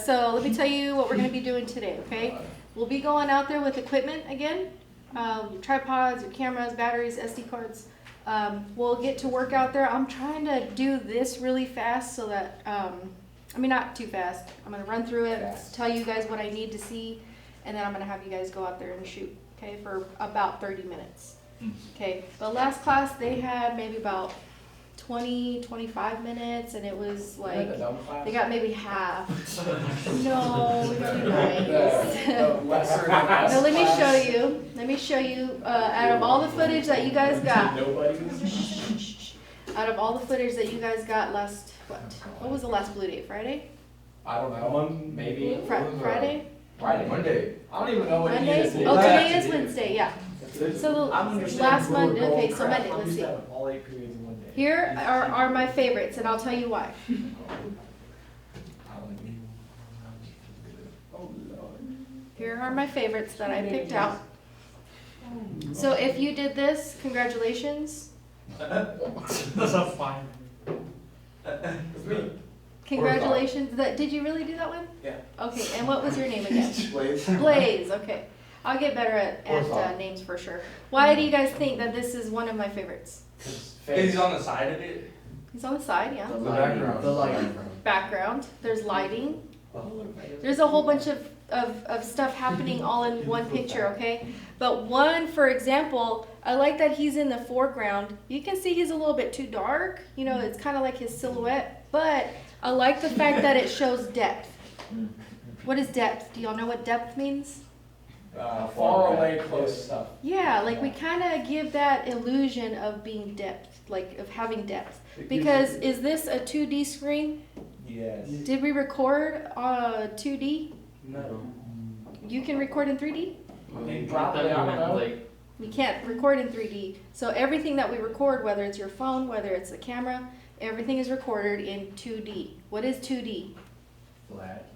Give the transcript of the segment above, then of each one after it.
So let me tell you what we're going to be doing today, okay? We'll be going out there with equipment again, your tripods, your cameras, batteries, SD cards. We'll get to work out there. I'm trying to do this really fast so that, I mean not too fast. I'm going to run through it, tell you guys what I need to see, and then I'm going to have you guys go out there and shoot, okay, for about 30 minutes. Okay, but last class they had maybe about 25 minutes, and it was like they got maybe half. No, really nice. No, let me show you. Let me show you. Out of all the footage that you guys got, out of all the footage that you guys got last, what was the last Blue Day? Friday? I don't know. Maybe Friday. Monday. I don't even know what Monday. it is. Oh, today is Wednesday. Yeah. So the last Monday. Okay, so Monday. Let's see. All 8 periods in one day. Here are my favorites, and I'll tell you why. Here are my favorites that I picked out. So if you did this, congratulations. That's not fine. It's me. Congratulations. Did you really do that one? Yeah. Okay, and what was your name again? Blaze. Blaze, okay. I'll get better at names for sure. Why do you guys think that this is one of my favorites? He's on the side of it. He's on the side, yeah. The background. The lighting. Background, there's lighting. There's a whole bunch of stuff happening all in one picture, okay? But one, for example, I like that he's in the foreground. You can see he's a little bit too dark. You know, it's kind of like his silhouette. But I like the fact that it shows depth. What is depth? Do y'all know what depth means? Far away, close stuff. Yeah, like we kind of give that illusion of being depth, like of having depth. Because is this a 2D screen? Yes. Did we record 2D? No. You can record in 3D? Probably, I don't know. We can't record in 3D. So everything that we record, whether it's your phone, whether it's the camera, everything is recorded in 2D. What is 2D? Flat.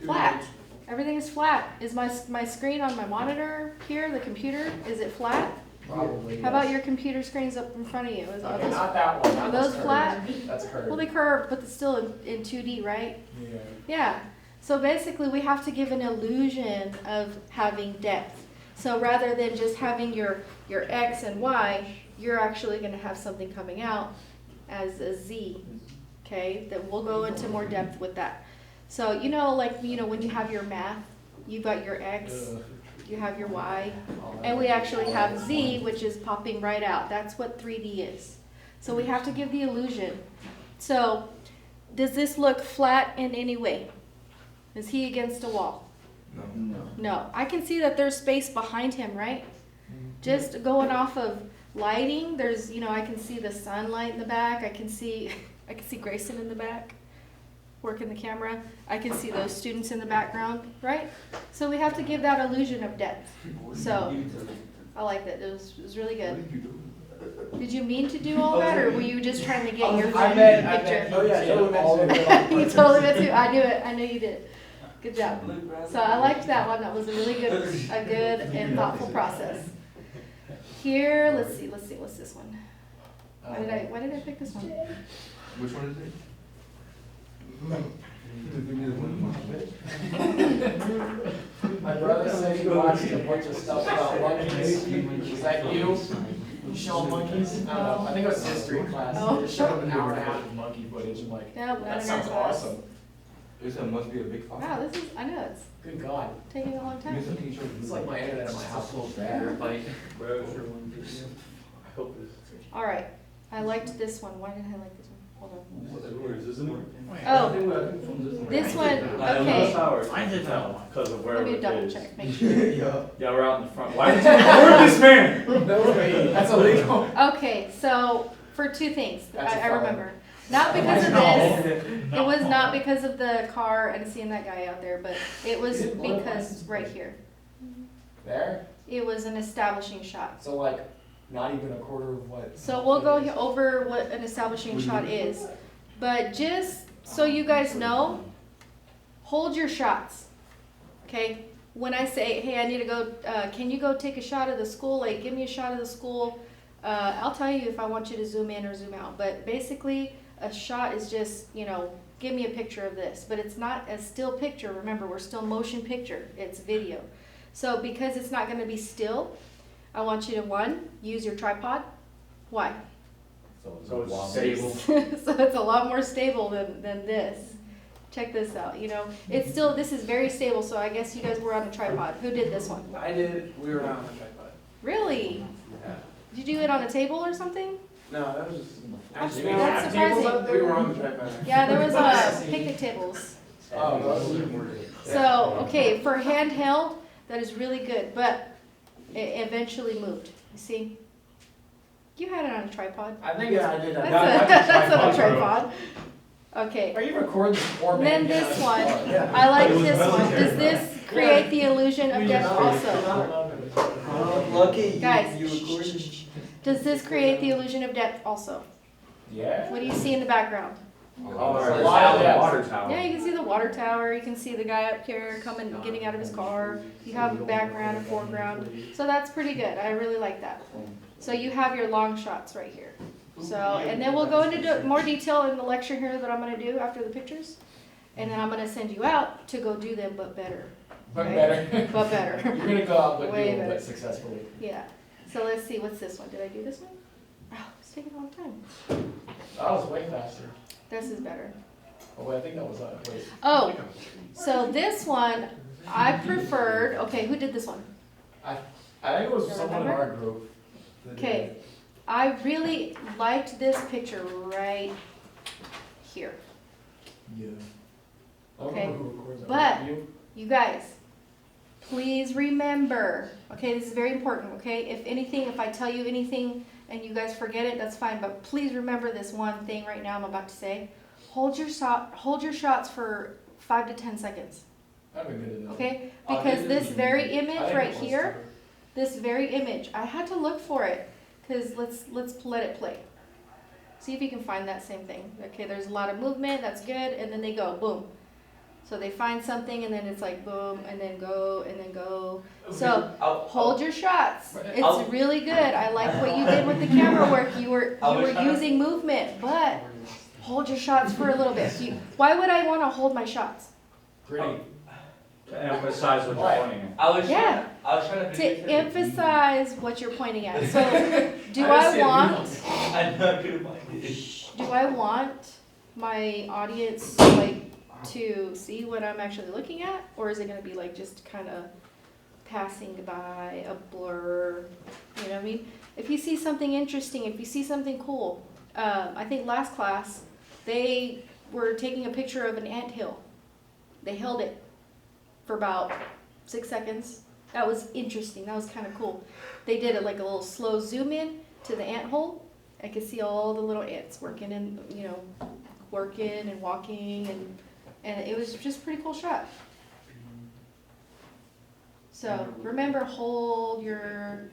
Flat. Everything is flat. Is my screen on my monitor here, the computer, is it flat? Probably. How about your computer screens up in front of you? Are Okay, those, not that one. are That one's those curved. flat? That's curved. Well, they curve, but it's still in 2D, right? Yeah. Yeah. So basically, we have to give an illusion of having depth. So rather than just having your X and Y, you're actually going to have something coming out as a Z. Okay? That we'll go into more depth with that. So you know, like when you have your math, you've got your X, you have your Y, and we actually have Z, which is popping right out. That's what 3D is. So we have to give the illusion. So does this look flat in any way? Is he against a wall? No. No. I can see that there's space behind him, right? Just going off of lighting, there's, I can see the sunlight in the back. I can see Grayson in the back working the camera. I can see those students in the background, right? So we have to give that illusion of depth. So I like that. It was really good. Did you mean to do all that, or were you just trying to get your picture? Oh yeah, totally. You totally meant to. I knew it. I knew you did. Good job. So I liked that one. That was a really good, and thoughtful process. Here, let's see. What's this one? Why did I pick this one? Which one is it? My brother said he watched a bunch of stuff about monkeys. Is that you? You show monkeys? I don't know. I think it was history class. Oh. They showed him an hour and a half of monkey footage. I'm like, Yeah, that sounds awesome. This must be a big file. Wow, I know it's Good God. taking a long time. It's like my internet in my house. All right, I liked this one. Why did I like this one? Hold on. Where is this one? Oh, this one. Okay. I did that one because of where Let me it double is. check. Make sure. Yeah, we're out in the front. Why did you record this man? That's illegal. Okay, so for two things, That's a I felony. remember. Not because of this. It was not because of the car and seeing that guy out there, but it was because right here. There? It was an establishing shot. So like, not even a quarter of what? So we'll go over what an establishing shot is. But just so you guys know, hold your shots. Okay? When I say, hey, I need to go, can you go take a shot of the school? Like, give me a shot of the school. I'll tell you if I want you to zoom in or zoom out. But basically, a shot is just, give me a picture of this, but it's not a still picture. Remember, we're still motion picture, it's video. So because it's not gonna be still, I want you to, one, use your tripod. Why? So it's stable. So it's a lot more stable than this. Check this out, you know, it's still, this is very stable, so I guess you guys were on a tripod. Who did this one? I did, we were not on the tripod. Really? Yeah. Did you do it on a table or something? No, that was just. Actually, We that's had tables surprising. up there? We were on the tripod. Yeah, there was picnic tables. Oh, those So, okay, for handheld, that is really good, but it eventually moved, you see? You had it on a tripod. I think I did that. That's not a tripod. Okay, Are you recording this for me? then this one, Yeah. I like this one. Does this create the illusion of depth also? Lucky Guys, you recorded. Does this create the illusion of depth also? Yeah. What do you see in the background? Oh, It's a there's lot of a depth. water tower. Yeah, you can see the water tower, you can see the guy up here coming, getting out of his car. You have a background and foreground, so that's pretty good, I really like that. So you have your long shots right here. So, and then we'll go into more detail in the lecture here that I'm gonna do after the pictures. And then I'm gonna send you out to go do them, but better. But Okay. better. But better. You're gonna go out but do Way it, better. but successfully. Yeah, so let's see, what's this one? Did I do this one? Oh, it's taking a long time. That was way faster. This is better. Oh wait, I think that was wait. Oh, so this one, I preferred, okay, who did this one? I think it was someone in our group. Okay, I really liked this picture right here. Yeah. I don't Okay, remember who records that. but- You? You guys, please remember, okay, this is very important, okay? If anything, if I tell you anything and you guys forget it, that's fine, but please remember this one thing right now I'm about to say. Hold your shots for 5 to 10 seconds, I've been good at that. okay? I'll Because do this it. very I image think right it was here, too. this very image, I had to look for it, because let's let it play. See if you can find that same thing. Okay, there's a lot of movement, that's good, and then they go, boom. So they find something, and then it's like boom, and then go, and then go. So hold your shots. It's really good. I like what you did with the camera work. You were using movement, but hold your shots for a little bit. Why would I want to hold my shots? Pretty. To emphasize what you're pointing at. I was Yeah. trying To emphasize what you're pointing at. So do I I see it want? I know I couldn't find it. Do I want my audience like to see what I'm actually looking at, or is it gonna be like just kind of passing by, a blur? You know what I mean? If you see something interesting, if you see something cool, I think last class they were taking a picture of an anthill. They held it for about 6 seconds. That was interesting. That was kind of cool. They did it like a little slow zoom in to the ant hole. I could see all the little ants working and working and walking, and it was just a pretty cool shot. So remember, hold your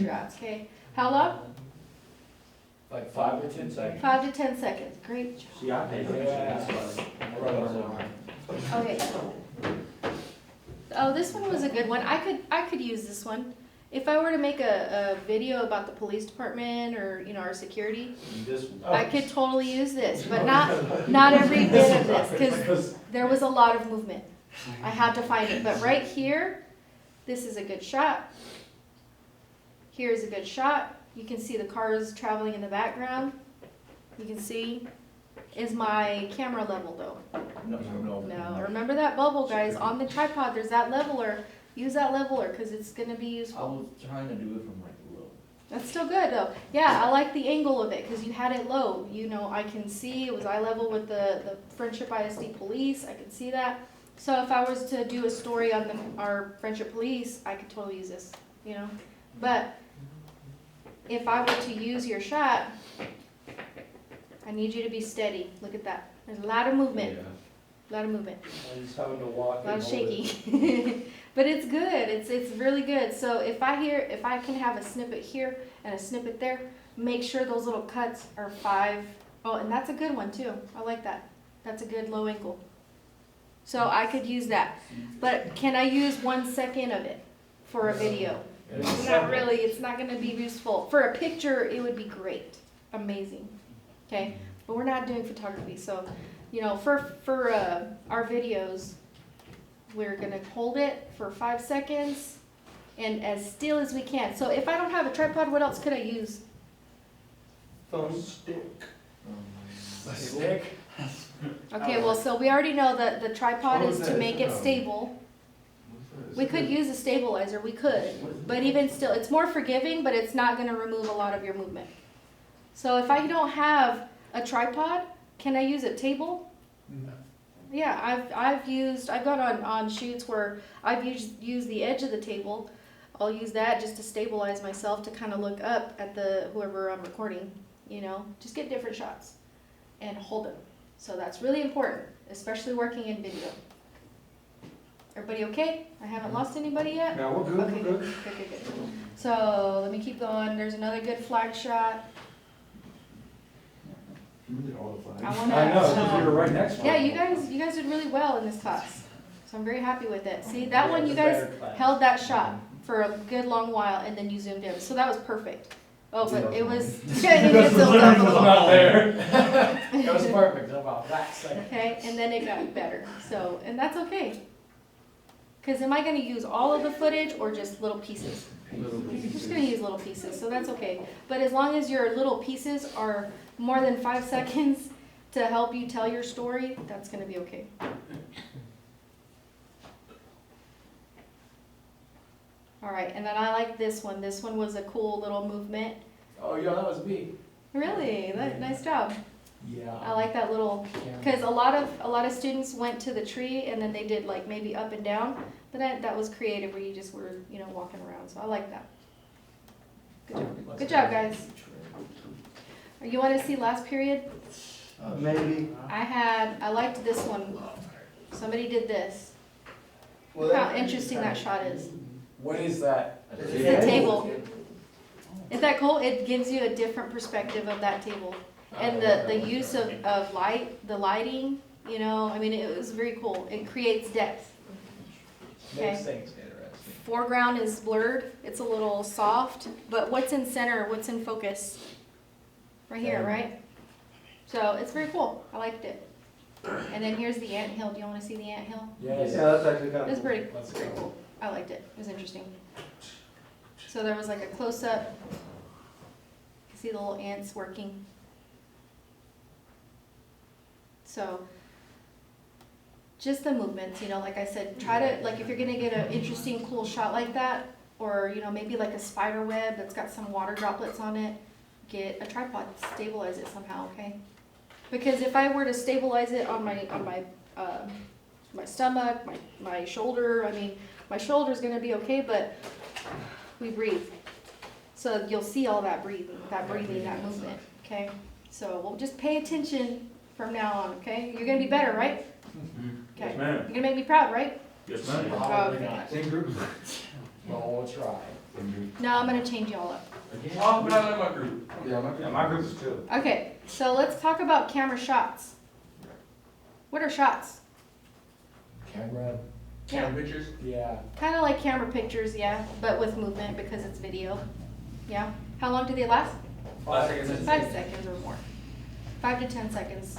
shots. Okay, how long? Like 5 to 10 seconds. 5 to 10 seconds. Great job. See, I paid attention. Okay. Oh, this one was a good one. I could use this one. If I were to make a video about the police department or our security, This one. I could totally use this, but not every bit of this, because there was a lot of movement. I had to find it, but right here, this is a good shot. Here's a good shot. You can see the cars traveling in the background. You can see. Is my camera level though? No. Remember that bubble, guys, on the tripod. There's that leveler. Use that leveler because it's gonna be I useful. was trying to do it from like low. That's still good though. Yeah, I like the angle of it because you had it low. I can see it was eye level with the Friendship ISD police. I can see that. So if I was to do a story on our Friendship police, I could totally use this. But if I were to use your shot, I need you to be steady. Look at that. There's a lot of movement. A lot of movement. I just having to walk. A lot of shaky. But it's good. It's really good. So if I can have a snippet here and a snippet there, make sure those little cuts are 5. Oh, and that's a good one too. I like that. That's a good low angle. So I could use that. But can I use 1 second of it for a video? Not really. It's not going to be useful. For a picture, it would be great. Amazing. Okay? But we're not doing photography, so you know, for our videos, we're gonna hold it for 5 seconds and as still as we can. So if I don't have a tripod, what else could I use? Phone stick. A stick? Okay, well, so we already know that the tripod What is was to that? make it stable. We could use a stabilizer, we could, but even still, it's more forgiving, but it's not gonna remove a lot of your movement. So if I don't have a tripod, can I use a table? Yeah, I've gone on shoots where I've used the edge of the table. I'll use that just to stabilize myself to kind of look up at whoever I'm recording, you know, just get different shots and hold them. So that's really important, especially working in video. Everybody okay? I haven't lost anybody yet? Yeah, we're good, Okay, we're good, good. good, good, good. So let me keep going. There's another good flag shot. I wanna. I know, because we were right next to Yeah, it. you guys did really well in this class. So I'm very happy with it. See, that one you guys held that shot for a good long while and then you zoomed in. So that was perfect. Oh, but it was, yeah, it Because the zoomed up a learning was little. not there. It was perfect, how about that second? Okay, and then it got better. So, and that's okay. Cause am I gonna use all of the footage or just little pieces? I'm just gonna use little pieces, so that's okay. But as long as your little pieces are more than 5 seconds to help you tell your story, that's gonna be okay. All right, and then I like this one. This one was a cool little movement. Oh, yeah, that was me. Really, nice job. Yeah. I like that little, because a lot of students went to the tree and then they did like maybe up and down, but that was creative where you just were, you know, walking around. So I like that. Good job. Good job, guys. You want to see last period? Maybe. I liked this one. Somebody did this. Look how interesting that shot is. What is that? It's a table. Isn't that cool? It gives you a different perspective of that table. And the use of light, the lighting, you know, I mean, it was very cool. It creates depth. Makes Okay. things interesting. Foreground is blurred. It's a little soft, but what's in center, what's in focus? Right here, right? So it's very cool. I liked it. And then here's the anthill. Do you want to see the anthill? Yes. Yeah, that's actually kind of. It's pretty, Let's pretty go. cool. I liked it. It was interesting. So there was like a close-up. You see the little ants working. So just the movements, you know, like I said, try to, like if you're gonna get an interesting, cool shot like that, or, you know, maybe like a spider web that's got some water droplets on it, get a tripod, stabilize it somehow, okay? Because if I were to stabilize it on my my stomach, my shoulder, I mean, my shoulder's gonna be okay, but we breathe. So you'll see all that breathing, that movement, okay? So we'll just pay attention from now on, okay? You're gonna be better, right? Okay. Yes, ma'am. You're gonna make me proud, right? Yes, ma'am. Probably Okay. not. Same group. Well, we'll try. No, I'm gonna change y'all up. Oh, but I like my group. Yeah, my group is too. Okay, so let's talk about camera shots. What are shots? Camera. Yeah. Pictures? Yeah. Kind of like camera pictures, yeah, but with movement because it's video. Yeah. How long do they last? 5 seconds. 5 seconds or more. 5 to 10 seconds.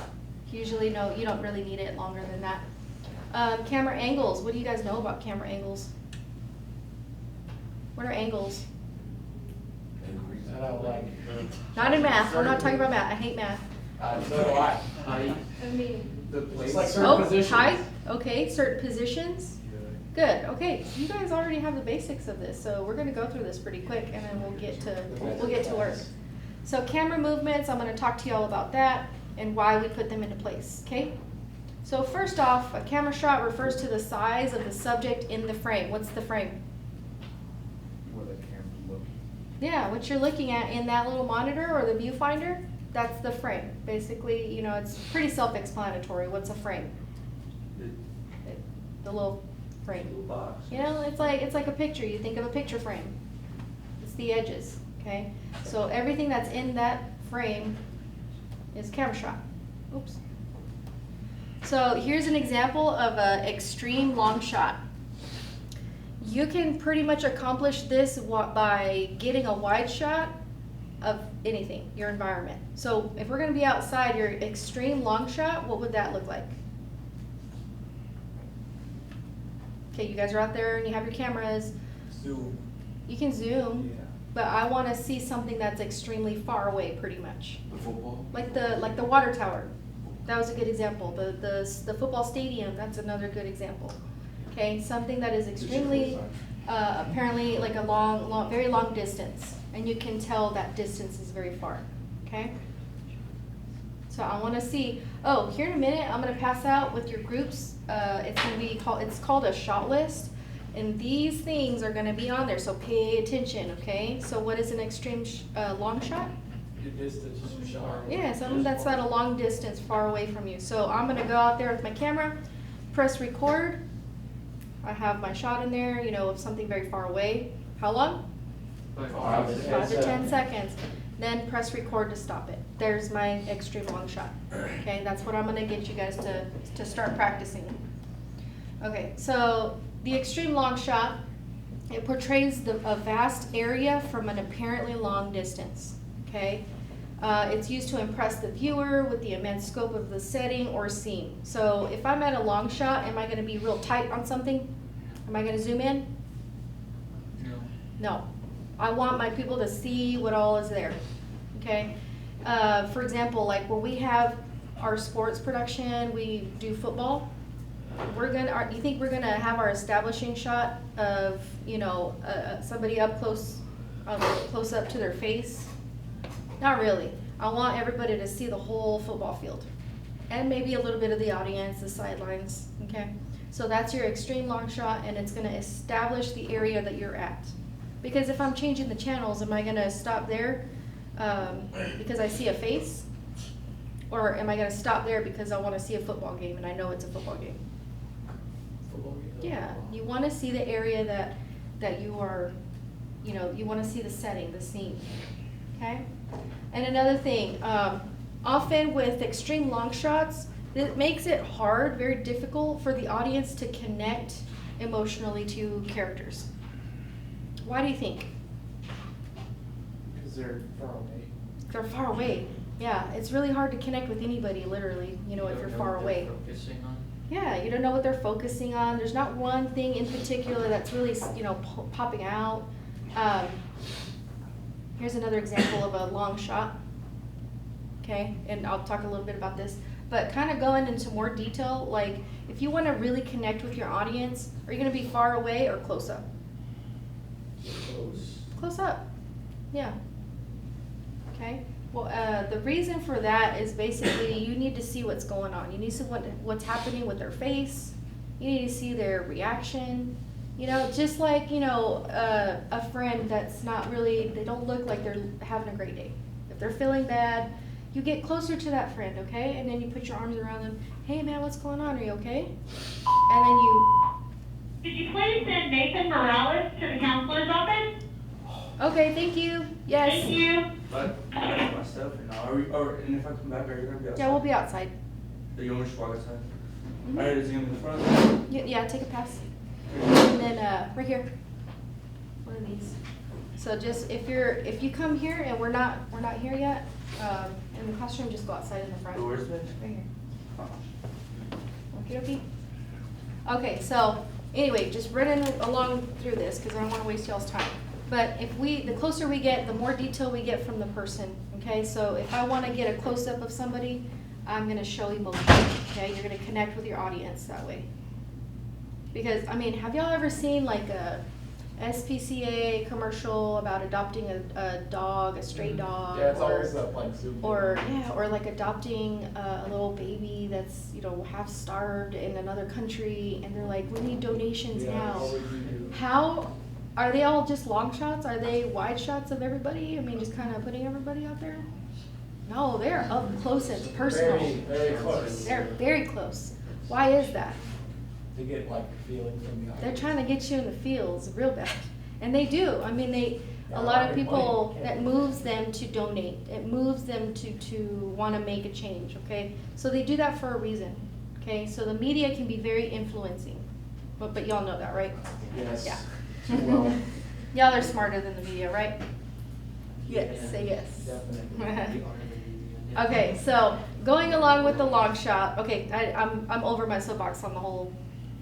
Usually, no, you don't really need it longer than that. Camera angles. What do you guys know about camera angles? What are angles? I don't like. Not in math. We're not talking about math. I hate math. So do I. I mean, Just like certain oh, positions. height. Okay, certain positions. Good. Okay, you guys already have the basics of this, so we're gonna go through this pretty quick, and then we'll get to work. So camera movements. I'm gonna talk to you all about that and why we put them into place. Okay. So first off, a camera shot refers to the size of the subject in the frame. What's the frame? Where the camera's looking. Yeah, what you're looking at in that little monitor or the viewfinder, that's the frame. Basically, you know, it's pretty self-explanatory. What's a frame? The little frame. Little box. You know, it's like a picture. You think of a picture frame. It's the edges, okay? So everything that's in that frame is camera shot. Oops. So here's an example of an extreme long shot. You can pretty much accomplish this by getting a wide shot of anything, your environment. So if we're gonna be outside, your extreme long shot, what would that look like? Okay, you guys are out there and you have your cameras. Zoom. You can zoom, Yeah. but I wanna see something that's extremely far away, pretty much. The football? Like the water tower. That was a good example. The football stadium, that's another good example. Okay, something that is extremely, apparently like a long, very long distance. And you can tell that distance is very far, okay? So I wanna see, oh, here in a minute, I'm gonna pass out with your groups, it's called a shot list. And these things are gonna be on there, so pay attention, okay? So what is an extreme, long shot? Your distance, shot. Yeah, something that's at a long distance, far away from you. So I'm gonna go out there with my camera, press record. I have my shot in there, you know, of something very far away. How long? 5 to 10 5 to 10 seconds. seconds. Then press record to stop it. There's my extreme long shot. Okay, that's what I'm gonna get you guys to start practicing. Okay, so the extreme long shot, it portrays a vast area from an apparently long distance, okay? It's used to impress the viewer with the immense scope of the setting or scene. So if I'm at a long shot, am I gonna be real tight on something? Am I gonna zoom in? No. I want my people to see what all is there, okay? For example, like when we have our sports production, we do football. You think we're gonna have our establishing shot of, you know, somebody up close up to their face? Not really. I want everybody to see the whole football field. And maybe a little bit of the audience, the sidelines, okay? So that's your extreme long shot, and it's gonna establish the area that you're at. Because if I'm changing the channels, am I gonna stop there because I see a face? Or am I gonna stop there because I wanna see a football game and I know it's a football game? Football game. Yeah, you wanna see the area that you are, you know, you wanna see the setting, the scene, okay? And another thing, often with extreme long shots, it makes it hard, very difficult for the audience to connect emotionally to characters. Why do you think? Because they're far away. They're far away. Yeah, it's really hard to connect with anybody, literally, you know, if you're far away. Yeah, you don't know what they're focusing on. There's not one thing in particular that's really, you know, popping out. Here's another example of a long shot. Okay, and I'll talk a little bit about this, but kind of going into more detail, like if you want to really connect with your audience, are you going to be far away or close up? Close. Close up, yeah. Okay, well, the reason for that is basically you need to see what's going on. You need to see what's happening with their face. You need to see their reaction. You know, just like, you know, a friend that's not really, they don't look like they're having a great day. If they're feeling bad, you get closer to that friend, okay? And then you put your arms around them. Hey man, what's going on? Are you okay? And then you... Could you please send Nathan Morales to the counselor's office? Okay, thank you. Yes. Thank you. But I got my stuff and now. And if I come back, are you gonna be outside? Yeah, we'll be outside. Are you want to walk outside? Mhm. Alright, is he in the front? Yeah, take a pass. And then right here, one of these. So just if you come here and we're not here yet, in the classroom, just go outside in the front. Where's it? Right here. Okay. Okay, so anyway, just running along through this because I don't want to waste y'all's time. But the closer we get, the more detail we get from the person. Okay, so if I want to get a close up of somebody, I'm gonna show emotion. Okay, you're gonna connect with your audience that way. Because I mean, have y'all ever seen like a SPCA commercial about adopting a dog, a stray dog? Yeah, it's always up like super. Or like adopting a little baby that's, you know, half starved in another country, and they're like, we need donations now. What would you do? How are they all just long shots? Are they wide shots of everybody? I mean, just kind of putting everybody out there? No, they're up close and personal. Very, very close. They're very close. Why is that? To get like a feeling from the audience. They're trying to get you in the feels real bad. And they do. I mean, a lot of people, that moves them to donate. It moves them to want to make a change, okay? So they do that for a reason, okay? So the media can be very influencing. But y'all know that, right? Yes. Yeah. Too well. Y'all are smarter than the media, right? Yes, say yes. Definitely. Okay, so going along with the long shot, okay, I'm over my soapbox on the whole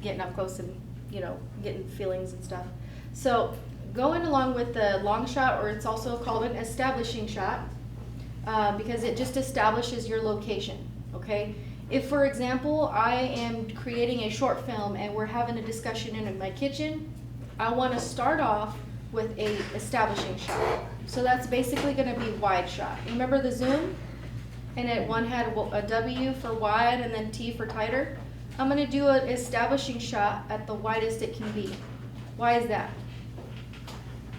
getting up close and, you know, getting feelings and stuff. So going along with the long shot, or it's also called an establishing shot, because it just establishes your location, okay? If, for example, I am creating a short film and we're having a discussion in my kitchen, I want to start off with a establishing shot. So that's basically going to be wide shot. Remember the zoom? And one had a W for wide and then T for tighter. I'm going to do an establishing shot at the widest it can be. Why is that?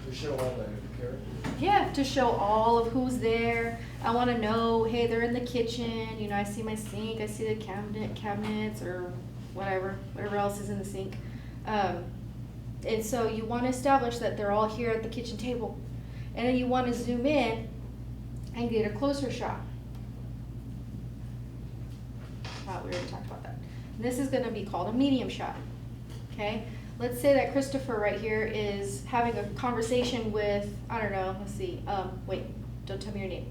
To show all the characters. Yeah, to show all of who's there. I want to know, hey, they're in the kitchen. You know, I see my sink. I see the cabinets or whatever else is in the sink. And so you want to establish that they're all here at the kitchen table. And then you want to zoom in and get a closer shot. We already talked about that. And this is going to be called a medium shot. Okay? Let's say that Christopher right here is having a conversation with, I don't know, let's see. Wait, don't tell me your name.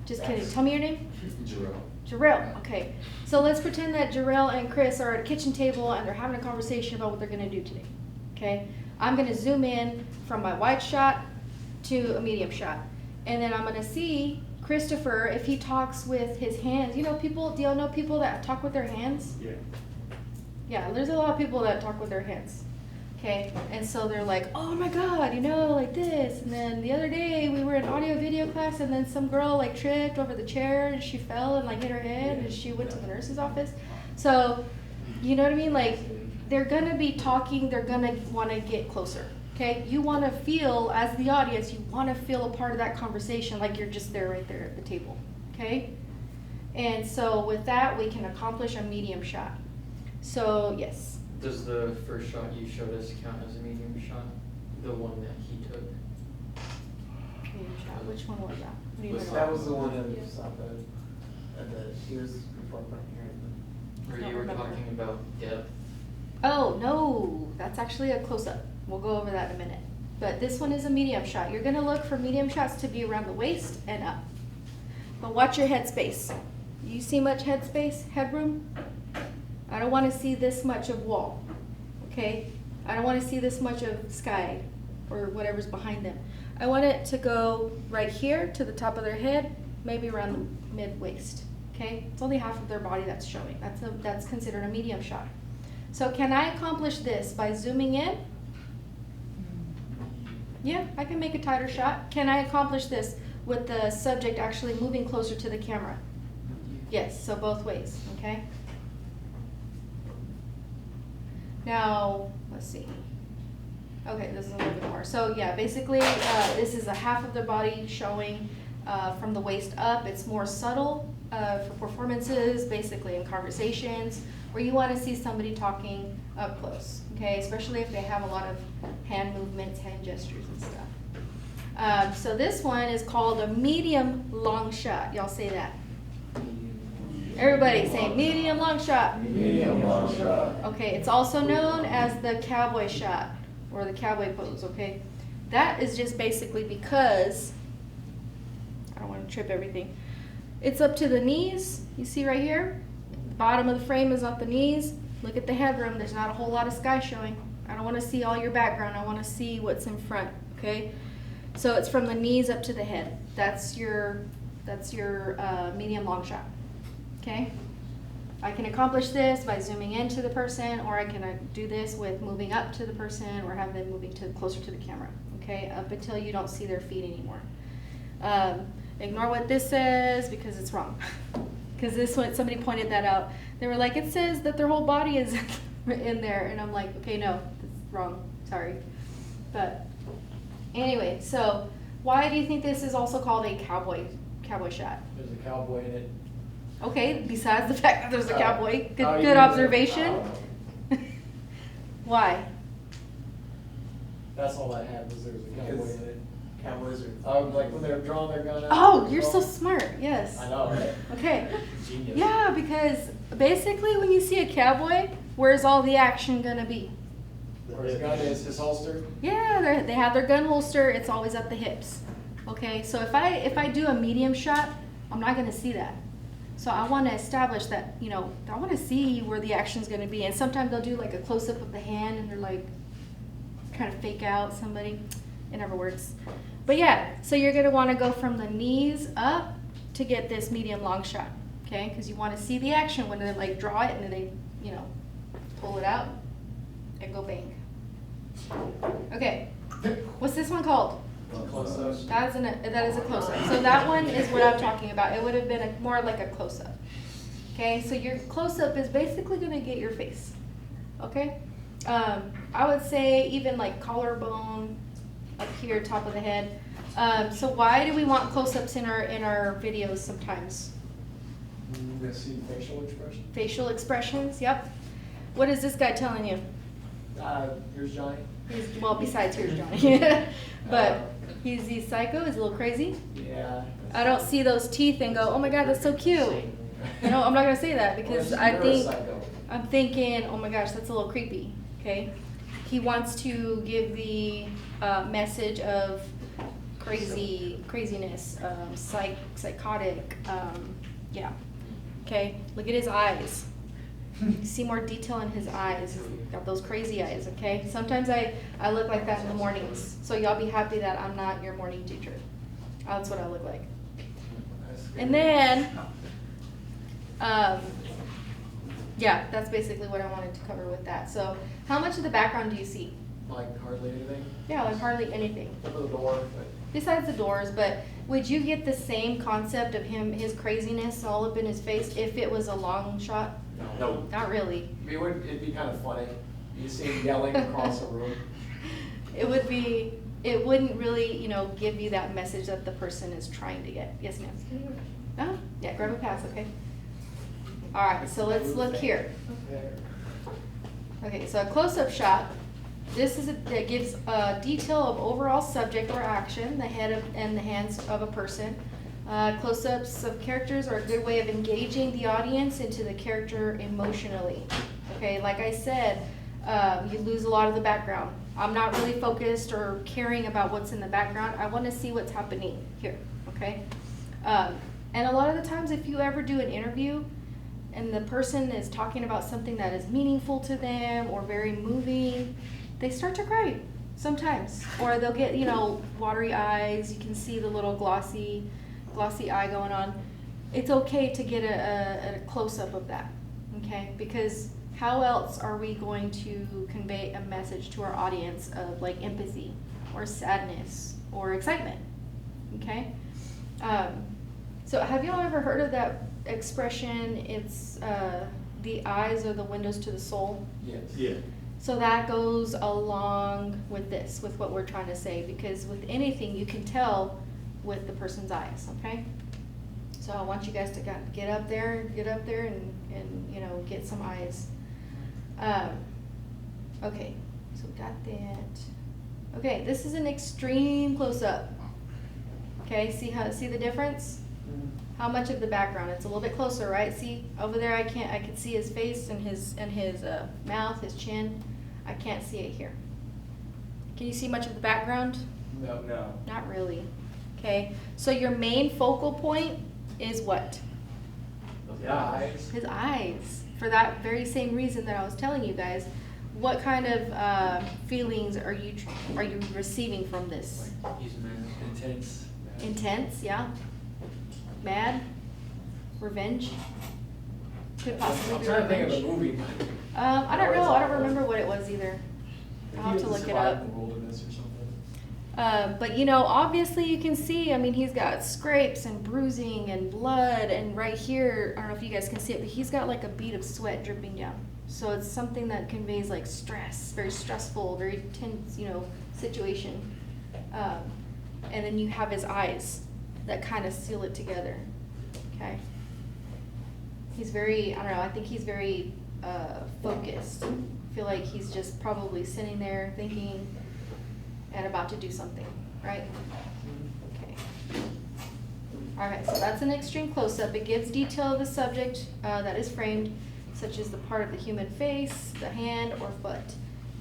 Just kidding. Tell me your name. Jarrell. Jarrell. Okay. So let's pretend that Jarrell and Chris are at a kitchen table and they're having a conversation about what they're going to do today. Okay? I'm going to zoom in from my wide shot to a medium shot. And then I'm going to see Christopher, if he talks with his hands. You know people, do y'all know people that talk with their hands? Yeah. Yeah, there's a lot of people that talk with their hands. Okay, and so they're like, oh my God, you know, like this. And then the other day we were in audio video class and then some girl like tripped over the chair and she fell and like hit her head and she went to the nurse's office. So, you know what I mean? Like, they're gonna be talking, they're gonna wanna get closer. Okay, you wanna feel, as the audience, you wanna feel a part of that conversation like you're just there right there at the table. Okay? And so with that, we can accomplish a medium shot. So, yes. Does the first shot you showed us count as a medium shot? The one that he took? Medium shot, which one was that? What do you Was mean? That was the one that was up at the, he was before putting here. Or don't you were remember. talking about depth? Oh, no, that's actually a close-up. We'll go over that in a minute. But this one is a medium shot. You're gonna look for medium shots to be around the waist and up. But watch your head space. You see much head space, headroom? I don't wanna see this much of wall, okay? I don't wanna see this much of sky or whatever's behind them. I want it to go right here to the top of their head, maybe around the mid-waist, okay? It's only half of their body that's showing. That's considered a medium shot. So can I accomplish this by zooming in? Yeah, I can make a tighter shot. Can I accomplish this with the subject actually moving closer to the camera? Yes, so both ways, okay? Now, let's see. Okay, this is a little bit more. So yeah, basically, this is a half of the body showing from the waist up. It's more subtle for performances, basically in conversations, where you want to see somebody talking up close, okay? Especially if they have a lot of hand movements, hand gestures and stuff. So this one is called a medium long shot. Y'all say that. Everybody say medium long shot. Medium long shot. Okay, it's also known as the cowboy shot or the cowboy pose, okay? That is just basically because, I don't want to trip everything. It's up to the knees, you see right here? The bottom of the frame is at the knees. Look at the headroom, there's not a whole lot of sky showing. I don't want to see all your background, I want to see what's in front, okay? So it's from the knees up to the head. That's your medium long shot. Okay, I can accomplish this by zooming into the person, or I can do this with moving up to the person or have them moving closer to the camera, okay, up until you don't see their feet anymore. Ignore what this says because it's wrong. Because this one, somebody pointed that out. They were like, it says that their whole body is in there, and I'm like, okay, no, that's wrong, sorry. But anyway, so why do you think this is also called a cowboy shot? There's a cowboy in it. Okay, besides the fact that there's a cowboy, How good you use it, observation. I don't know. Why? That's all I had was there was a cowboy Because in it. Cowboys Like when they're drawing their gun out. Oh, you're so smart, yes. I know, right? Okay, Genius. yeah, because basically when you see a cowboy, where's all the action gonna be? Or his gun is his holster? Yeah, they have their gun holster. It's always at the hips. Okay, so if I do a medium shot, I'm not gonna see that. So I want to establish that, you know, I want to see where the action's gonna be. And sometimes they'll do like a close up of the hand, and they're like trying to fake out somebody. It never works. But yeah, so you're gonna want to go from the knees up to get this medium long shot. Okay, because you want to see the action when they like draw it and then they, you know, pull it out and go bang. Okay, what's this one called? Close up. That is a close-up. So that one is what I'm talking about. It would have been more like a close-up. Okay, so your close-up is basically gonna get your face. Okay? I would say even like collarbone, up here, top of the head. So why do we want close-ups in our videos sometimes? You gonna see facial expression? Facial expressions, yep. What is this guy telling you? Here's Johnny. Well, besides here's Johnny. But he's psycho, he's a little crazy. Yeah. I don't see those teeth and go, oh my God, that's so cute. You know, I'm not gonna say that because I'm thinking, oh my gosh, that's a little creepy. Okay, he wants to give the message of craziness, psychotic. Yeah. Okay, look at his eyes. You see more detail in his eyes. He's got those crazy eyes, okay? Sometimes I look like that in the mornings. So y'all be happy that I'm not your morning teacher. That's what I look like. And then, yeah, that's basically what I wanted to cover with that. So how much of the background do you see? Like hardly anything? Yeah, like hardly anything. Over the door, but. Besides the doors, but would you get the same concept of his craziness all up in his face if it was a long shot? No. Not really. It'd be kind of funny. You see him yelling across the room. It wouldn't really, you know, give you that message that the person is trying to get. Yes, ma'am? Oh, yeah, grab a pass, okay. All right, so let's look here. Okay, so a close-up shot. This that gives a detail of overall subject or action, the head and the hands of a person. Close-ups of characters are a good way of engaging the audience into the character emotionally. Okay, like I said, you lose a lot of the background. I'm not really focused or caring about what's in the background. I want to see what's happening here, okay? And a lot of the times if you ever do an interview and the person is talking about something that is meaningful to them or very moving, they start to cry sometimes. Or they'll get, you know, watery eyes. You can see the little glossy eye going on. It's okay to get a close-up of that, okay? Because how else are we going to convey a message to our audience of like empathy or sadness or excitement, okay? So have y'all ever heard of that expression, it's the eyes are the windows to the soul? Yes. Yeah. So that goes along with this, with what we're trying to say, because with anything you can tell with the person's eyes, okay? So I want you guys to get up there and you know, get some eyes. Okay, so we got that. Okay, this is an extreme close-up. Okay, see the difference? How much of the background? It's a little bit closer, right? See over there, I can see his face and his mouth, his chin. I can't see it here. Can you see much of the background? No. Not really. Okay, so your main focal point is what? Eyes. His eyes. For that very same reason that I was telling you guys. What kind of feelings are you receiving from this? He's mad. Intense. Intense, yeah. Mad, revenge. Could possibly I'm be trying to think of revenge. a movie. I don't know. I don't remember what it was either. I'll have to look it up. In the wilderness or something. But you know, obviously you can see, I mean, he's got scrapes and bruising and blood, and right here, I don't know if you guys can see it, but he's got like a bead of sweat dripping down. So it's something that conveys like stress, very stressful, very tense, you know, situation. And then you have his eyes that kind of seal it together, okay? He's very, I don't know, I think he's very focused. I feel like he's just probably sitting there thinking and about to do something, right? Okay. All right, so that's an extreme close-up. It gives detail of the subject that is framed, such as the part of the human face, the hand, or foot.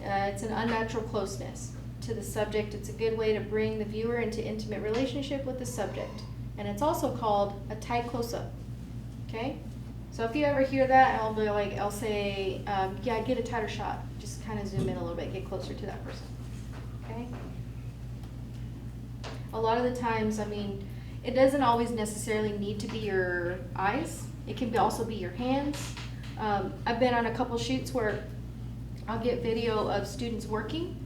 It's an unnatural closeness to the subject. It's a good way to bring the viewer into intimate relationship with the subject. And it's also called a tight close-up, okay? So if you ever hear that, I'll say, yeah, get a tighter shot. Just kind of zoom in a little bit, get closer to that person, okay? A lot of the times, I mean, it doesn't always necessarily need to be your eyes. It can also be your hands. I've been on a couple shoots where I'll get video of students working.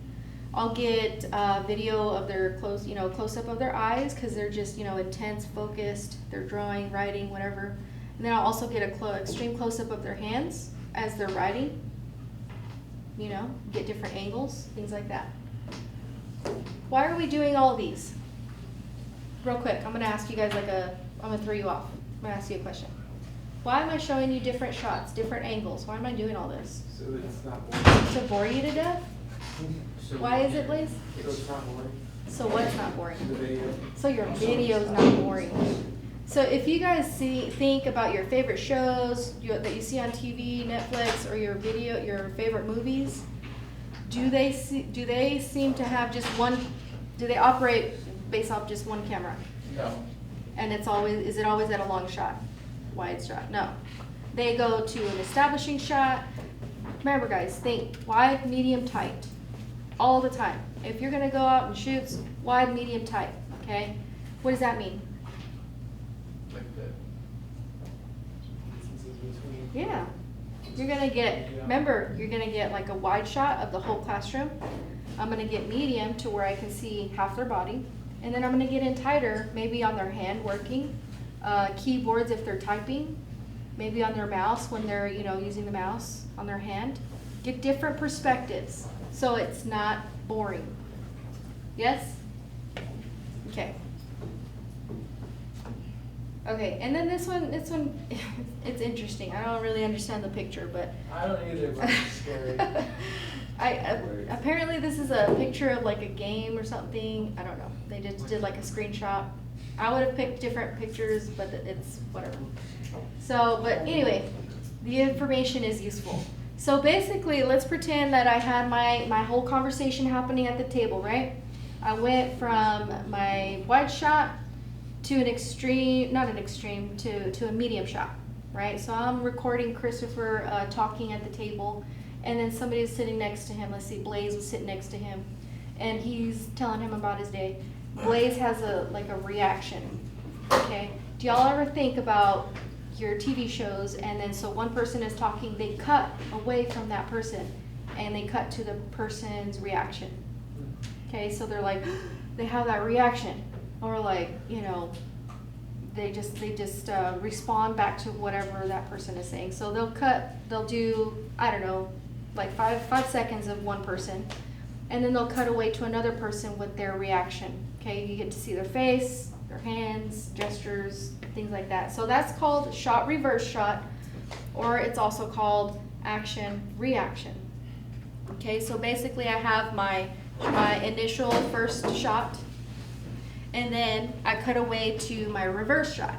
I'll get video of their close-up of their eyes because they're just, intense, focused. They're drawing, writing, whatever. And then I'll also get extreme close-up of their hands as they're writing. Get different angles, things like that. Why are we doing all of these? Real quick, I'm gonna ask you guys I'm gonna throw you off. I'm gonna ask you a question. Why am I showing you different shots, different angles? Why am I doing all this? So it's not boring. To bore you to death? So Why is it, Blaze? So it's not boring. So what's not boring? The video. So your video's not boring. So if you guys think about your favorite shows that you see on TV, Netflix, or your favorite movies, do they seem to have just one? Do they operate based off just one camera? No. And is it always at a long shot, wide shot? No. They go to an establishing shot. Remember, guys, think wide, medium, tight, all the time. If you're gonna go out and shoot, wide, medium, tight. Okay. What does that mean? Like the distances between. Yeah. You're gonna get, remember, you're gonna get like a wide shot of the whole classroom. I'm gonna get medium to where I can see half their body. And then I'm gonna get in tighter, maybe on their hand working, keyboards if they're typing, maybe on their mouse when they're, using the mouse on their hand. Get different perspectives so it's not boring. Yes? Okay. Okay, and then this one, it's interesting. I don't really understand the picture, but. I don't either, but it's scary. Apparently this is a picture of like a game or something. I don't know. They just did like a screenshot. I would have picked different pictures, but it's whatever. So, but anyway, the information is useful. So basically, let's pretend that I had my whole conversation happening at the table, right? I went from my wide shot to an extreme, not an extreme, to a medium shot, right? So I'm recording Christopher talking at the table, and then somebody is sitting next to him. Let's see, Blaze was sitting next to him, and he's telling him about his day. Blaze has a reaction, okay? Do y'all ever think about your TV shows, and then so one person is talking, they cut away from that person, and they cut to the person's reaction, okay? So they're like, they have that reaction, or like, they just respond back to whatever that person is saying. So they'll do, I don't know, like five seconds of one person, and then they'll cut away to another person with their reaction. Okay, you get to see their face, their hands, gestures, things like that. So that's called shot reverse shot, or it's also called action reaction. Okay, so basically I have my initial first shot, and then I cut away to my reverse shot.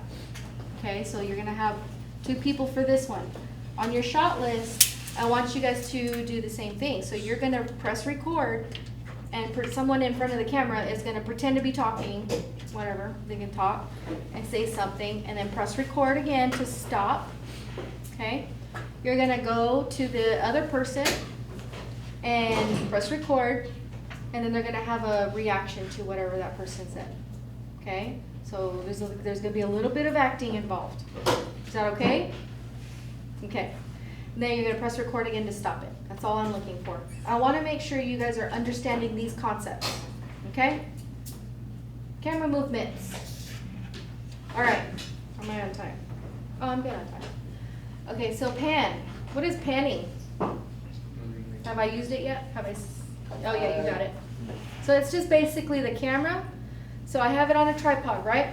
Okay, so you're gonna have two people for this one. On your shot list, I want you guys to do the same thing. So you're gonna press record, and someone in front of the camera is gonna pretend to be talking, whatever, they can talk and say something, and then press record again to stop, okay? You're gonna go to the other person and press record, and then they're gonna have a reaction to whatever that person said, okay? So there's gonna be a little bit of acting involved. Is that okay? Okay. Then you're gonna press record again to stop it. That's all I'm looking for. I wanna make sure you guys are understanding these concepts, okay? Camera movements. All right, am I on time? Oh, I'm good on time. Okay, so pan. What is panning? Have I used it yet? Oh yeah, you got it. So it's just basically the camera. So I have it on a tripod, right?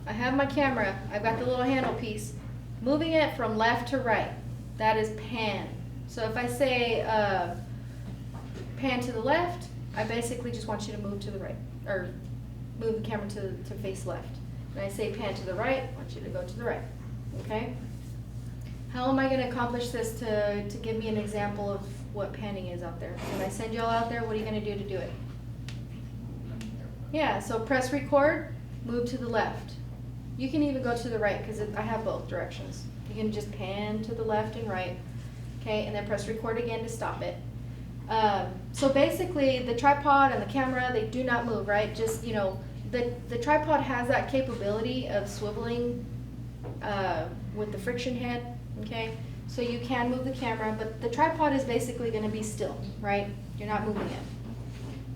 I have my camera. I've got the little handle piece. Moving it from left to right. That is pan. So if I say pan to the left, I basically just want you to move to the right, or move the camera to face left. When I say pan to the right, I want you to go to the right, okay? How am I gonna accomplish this to give me an example of what panning is out there. When I send y'all out there, what are you gonna do to do it? Yeah, so press record, move to the left. You can even go to the right, because I have both directions. You can just pan to the left and right, okay, and then press record again to stop it. So basically, the tripod and the camera, they do not move, right? Just, you know, the tripod has that capability of swiveling with the friction head, okay? So you can move the camera, but the tripod is basically gonna be still, right? You're not moving it.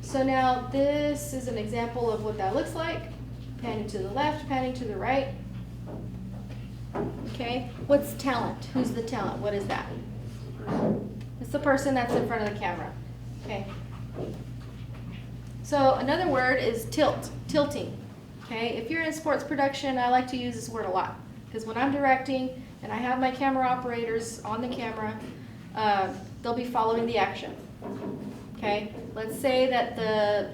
So now this is an example of what that looks like. Panning to the left, panning to the right. Okay, what's talent? Who's the talent? What is that? It's the person that's in front of the camera. Okay. So another word is tilt, tilting. Okay, if you're in sports production, I like to use this word a lot. Because when I'm directing and I have my camera operators on the camera, they'll be following the action. Okay, let's say that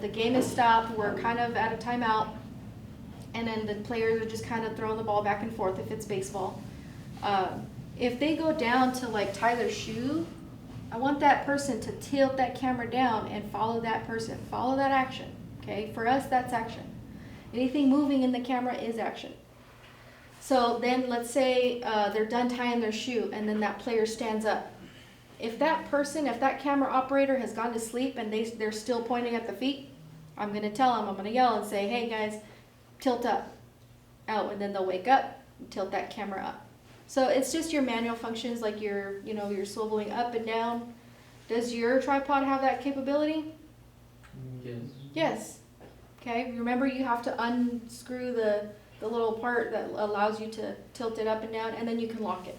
the game is stopped, we're kind of at a timeout, and then the players are just kind of throwing the ball back and forth if it's baseball. If they go down to like tie their shoe, I want that person to tilt that camera down and follow that person, follow that action. Okay, for us that's action. Anything moving in the camera is action. So then let's say they're done tying their shoe and then that player stands up. If that person, if that camera operator has gone to sleep and they're still pointing at the feet, I'm gonna tell them, I'm gonna yell and say, hey guys, tilt up. Oh, and then they'll wake up and tilt that camera up. So it's just your manual functions, like you're swiveling up and down. Does your tripod have that capability? Yes. Yes. Okay, remember you have to unscrew the little part that allows you to tilt it up and down, and then you can lock it.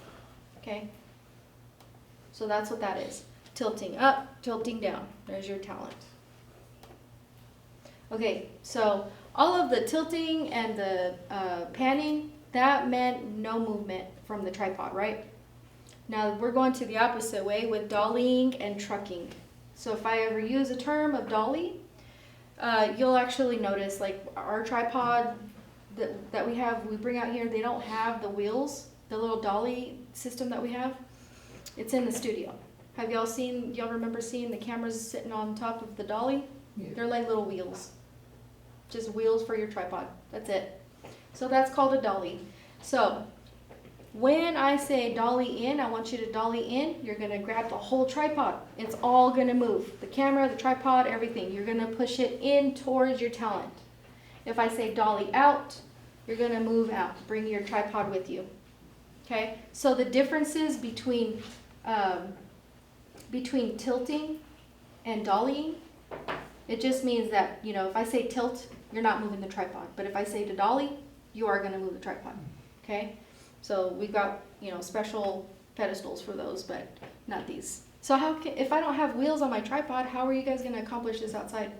Okay? So that's what that is. Tilting up, tilting down. There's your talent. Okay, so all of the tilting and the panning, that meant no movement from the tripod, right? Now we're going to the opposite way with dollying and trucking. So if I ever use a term of dolly, you'll actually notice like our tripod that we bring out here, they don't have the wheels, the little dolly system that we have. It's in the studio. Have y'all remember seeing the cameras sitting on top of the dolly? Yeah. They're like little wheels. Just wheels for your tripod. That's it. So that's called a dolly. So when I say dolly in, I want you to dolly in. You're going to grab the whole tripod. It's all going to move. The camera, the tripod, everything. You're going to push it in towards your talent. If I say dolly out, you're going to move out. Bring your tripod with you. Okay? So the differences between tilting and dollying, it just means that, if I say tilt, you're not moving the tripod. But if I say to dolly, you are going to move the tripod. Okay? So we've got, special pedestals for those, but not these. So if I don't have wheels on my tripod, how are you guys going to accomplish this outside?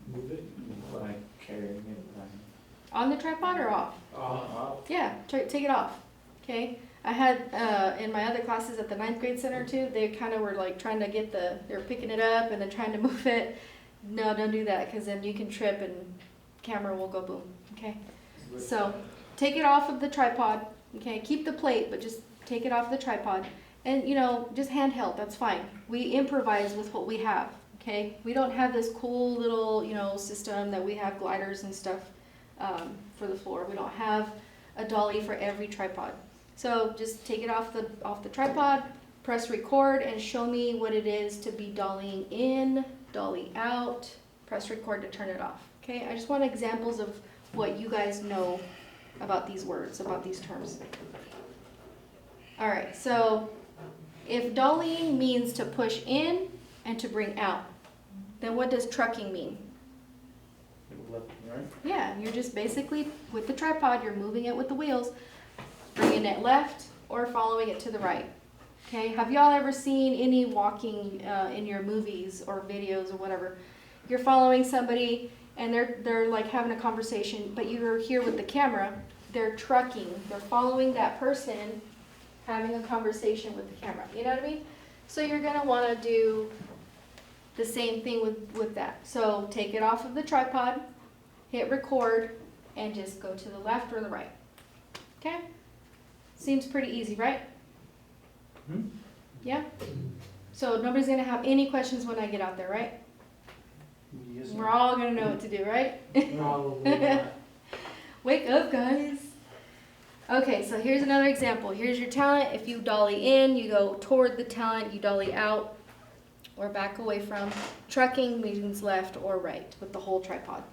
Move it, like carrying it. On the tripod or off? Yeah, take it off. Okay? I had, in my other classes at the 9th grade center too, they kind of were like trying to they were picking it up and then trying to move it. No, don't do that, because then you can trip and camera will go boom. Okay? So take it off of the tripod. Okay? Keep the plate, but just take it off the tripod. And, just handheld, that's fine. We improvise with what we have. Okay? We don't have this cool little, system that we have gliders and stuff for the floor. We don't have a dolly for every tripod. So just take it off the tripod, press record, and show me what it is to be dollying in, dolly out, press record to turn it off. Okay, I just want examples of what you guys know about these words, about these terms. All right, so if dollying means to push in and to bring out, then what does trucking mean? Left and right. Yeah, you're just basically, with the tripod, you're moving it with the wheels, bringing it left or following it to the right. Okay, have y'all ever seen any walking in your movies or videos or whatever? You're following somebody and they're like having a conversation, but you're here with the camera, they're trucking, they're following that person having a conversation with the camera. You know what I mean? So you're gonna wanna do the same thing with that. So take it off of the tripod, hit record, and just go to the left or the right. Okay? Seems pretty easy, right? Hmm? Yeah? So nobody's gonna have any questions when I get out there, right? Yes, We're all gonna know what to do, right? Probably not. Wake up, guys. Okay, so here's another example. Here's your talent. If you dolly in, you go toward the talent, you dolly out or back away from. Trucking means left or right with the whole tripod.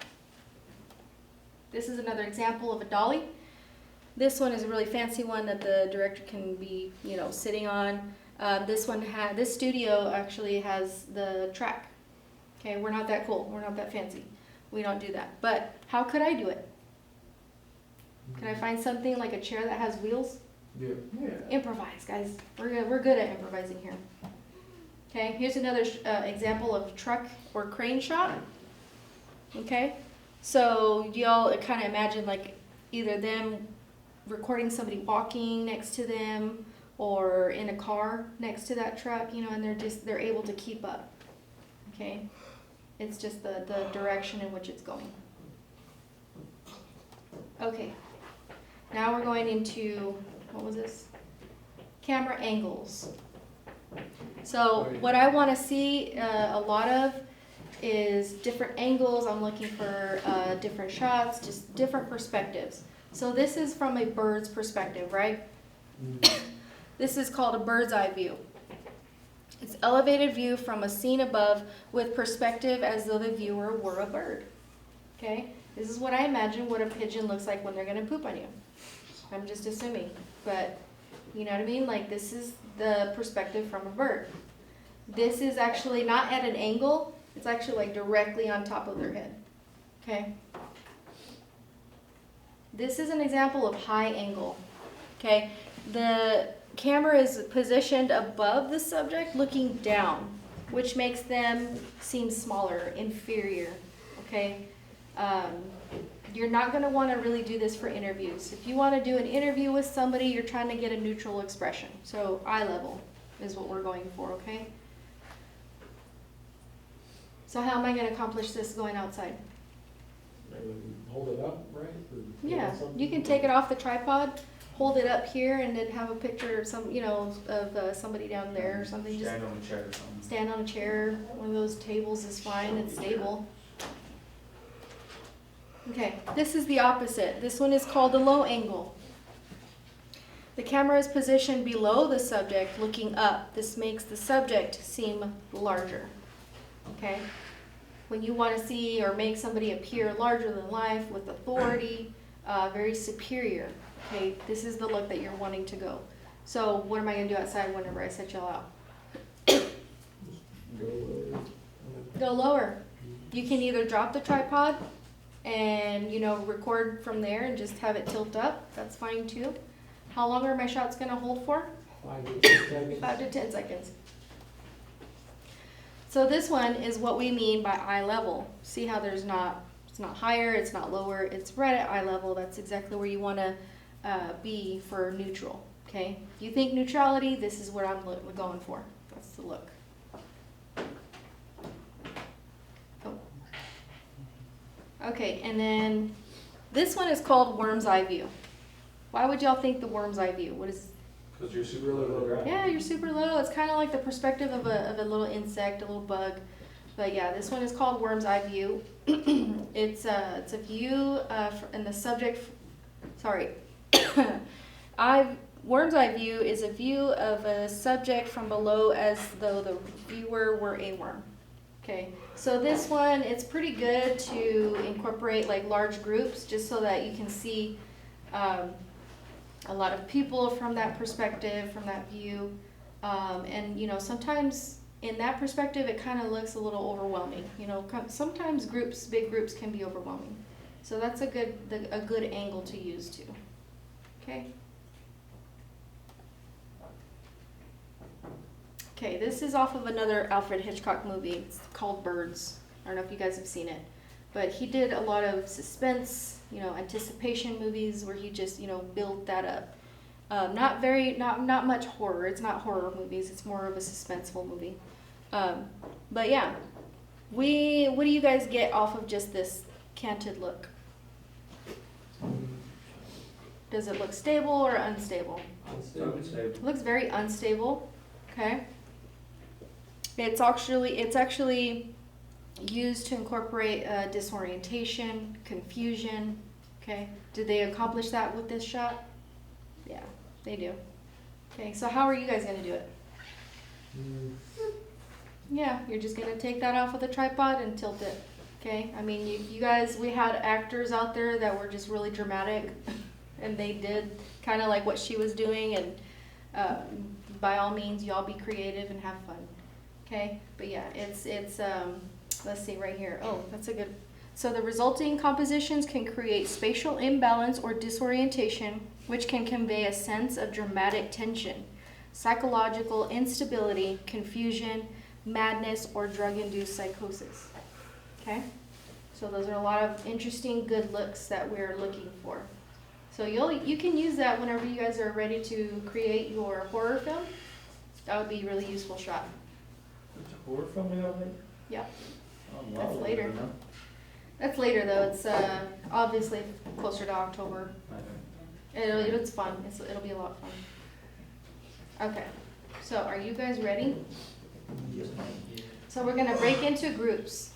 This is another example of a dolly. This one is a really fancy one that the director can be, sitting on. This studio actually has the track. Okay, we're not that cool. We're not that fancy. We don't do that. But how could I do it? Can I find something like a chair that has wheels? Yeah. Improvise, guys. We're good at improvising here. Okay, here's another example of truck or crane shot. Okay, so y'all kind of imagine like either them recording somebody walking next to them or in a car next to that truck, and they're able to keep up. Okay, it's just the direction in which it's going. Okay, now we're going into, what was this? Camera angles. So what I want to see a lot of is different angles. I'm looking for different shots, just different perspectives. So this is from a bird's perspective, right? This is called a bird's eye view. It's elevated view from a scene above with perspective as though the viewer were a bird. Okay? This is what I imagine what a pigeon looks like when they're going to poop on you. I'm just assuming, but you know what I mean? Like this is the perspective from a bird. This is actually not at an angle. It's actually like directly on top of their head. Okay? This is an example of high angle. Okay? The camera is positioned above the subject looking down, which makes them seem smaller, inferior. Okay? You're not going to want to really do this for interviews. If you want to do an interview with somebody, you're trying to get a neutral expression. So eye level is what we're going for, okay? So how am I going to accomplish this going outside? Hold it up, right? Yeah, you can take it off the tripod, hold it up here, and then have a picture of somebody down there or something. Just Stand on a chair or something. stand on a chair. One of those tables is fine. It's stable. Okay, this is the opposite. This one is called a low angle. The camera is positioned below the subject, looking up. This makes the subject seem larger. Okay? When you want to see or make somebody appear larger than life with authority, very superior. Okay, this is the look that you're wanting to go. So what am I going to do outside whenever I set y'all out? Go lower. You can either drop the tripod and record from there and just have it tilt up. That's fine too. How long are my shots going to hold for? 5 to 10 seconds. 5 to 10 seconds. So this one is what we mean by eye level. See how it's not higher, it's not lower, it's right at eye level. That's exactly where you want to be for neutral. Okay. If you think neutrality, this is what I'm going for. That's the look. Okay, and then this one is called worm's eye view. Why would y'all think the worm's eye view? What is? Because you're super low, right? Yeah, you're super little. It's kind of like the perspective of a little insect, a little bug. But yeah, this one is called worm's eye view. It's a view and the subject. Sorry, worm's eye view is a view of a subject from below as though the viewer were a worm. Okay, so this one, it's pretty good to incorporate like large groups just so that you can see a lot of people from that perspective, from that view. And sometimes in that perspective, it kind of looks a little overwhelming. Sometimes big groups can be overwhelming. So that's a good angle to use too. Okay. Okay, this is off of another Alfred Hitchcock movie. It's called Birds. I don't know if you guys have seen it, but he did a lot of suspense, anticipation movies where he just, built that up. Not much horror. It's not horror movies. It's more of a suspenseful movie. But yeah, what do you guys get off of just this canted look? Does it look stable or unstable? Unstable. It looks very unstable. Okay. It's actually used to incorporate disorientation, confusion. Okay, did they accomplish that with this shot? Yeah, they do. Okay, so how are you guys gonna do it? Yeah, you're just gonna take that off of the tripod and tilt it. Okay, I mean, you guys, we had actors out there that were just really dramatic, and they did kind of like what she was doing, and by all means, y'all be creative and have fun. Okay, but yeah, it's let's see right here. Oh, that's a good. So the resulting compositions can create spatial imbalance or disorientation, which can convey a sense of dramatic tension, psychological instability, confusion, madness, or drug-induced psychosis. Okay, so those are a lot of interesting good looks that we're looking for. So you can use that whenever you guys are ready to create your horror film. That would be a really useful shot. It's a horror film we got made? Yeah, Oh, That's wow, later. you know? that's later though. It's obviously closer to October. It's fun. It'll be a lot of fun. Okay, so are you guys ready? So we're gonna break into groups.